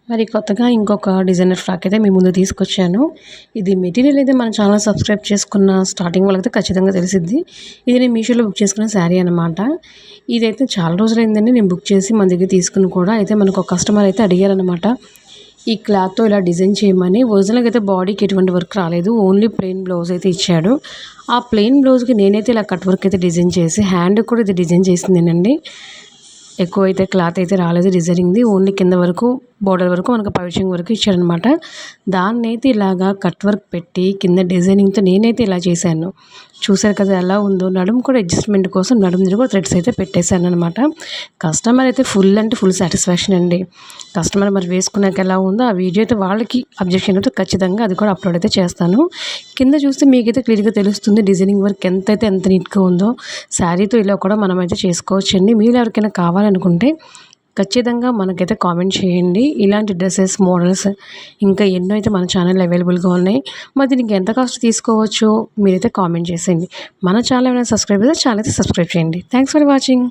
మరి కొత్తగా ఇంకొక డిజైనర్ ఫ్రాక్ అయితే మీ ముందు తీసుకొచ్చాను. ఇది మెటీరియల్ అయితే మన ఛానల్ సబ్స్క్రైబ్ చేసుకున్న స్టార్టింగ్ వాళ్ళకైతే ఖచ్చితంగా తెలిసిద్ది. ఇది నేను మీషోలో బుక్ చేసుకున్న శారీ అనమాట. ఇదైతే చాలా రోజులైందండి నేను బుక్ చేసి మన దగ్గర తీసుకుని కూడా. అయితే మనకు ఒక కస్టమర్ అయితే అడిగారనమాట. ఈ క్లాత్‌తో ఇలా డిజైన్ చేయమని. ఒరిజినల్‌గా అయితే బాడీకి ఎటువంటి వర్క్ రాలేదు. ఓన్లీ ప్లెయిన్ బ్లౌజ్ అయితే ఇచ్చాడు. ఆ ప్లెయిన్ బ్లౌజ్‌కి నేనైతే ఇలా కట్ వర్క్ అయితే డిజైన్ చేసి హ్యాండ్‌కి కూడా ఇది డిజైన్ చేసిందేనండి. ఎక్కువైతే క్లాత్ అయితే రాలేదు డిజైనింగ్‌ది. ఓన్లీ కింద వరకు బోర్డర్ వరకు మనకు పైచింగ్ వరకు ఇచ్చాడనమాట. దాన్నైతే ఇలాగా కట్ వర్క్ పెట్టి కింద డిజైనింగ్‌తో నేనైతే ఇలా చేశాను. చూసారు కదా ఎలా ఉందో. నడుము కూడా అడ్జస్ట్‌మెంట్ కోసం నడుము దగ్గర కూడా థ్రెడ్స్ అయితే పెట్టేశాననమాట. కస్టమర్ అయితే ఫుల్ అంటే ఫుల్ సాటిస్ఫాక్షన్ అండి. కస్టమర్ మరి వేసుకున్నాక ఎలా ఉందో ఆ వీడియో అయితే వాళ్ళకి అబ్జెక్షన్ అయితే ఖచ్చితంగా అది కూడా అప్లోడ్ అయితే చేస్తాను. కింద చూస్తే మీకైతే క్లియర్‌గా తెలుస్తుంది డిజైనింగ్ వర్క్ ఎంత నీట్‌గా ఉందో. శారీతో ఇలా కూడా మనమైతే చేసుకోవచ్చండి. మీరు ఎవరికైనా కావాలనుకుంటే ఖచ్చితంగా మనకైతే కామెంట్ చేయండి. ఇలాంటి డ్రెస్సెస్ మోడల్స్ ఇంకా ఎన్నో అయితే మన ఛానల్లో అవైలబుల్గా ఉన్నాయి. మరి దీనికి ఎంత కాస్ట్ తీసుకోవచ్చో మీరైతే కామెంట్ చేసేయండి. మన ఛానల్ ఏమైనా సబ్స్క్రైబ్ అయితే ఛానల్ అయితే సబ్స్క్రైబ్ చేయండి. Thanks for watching.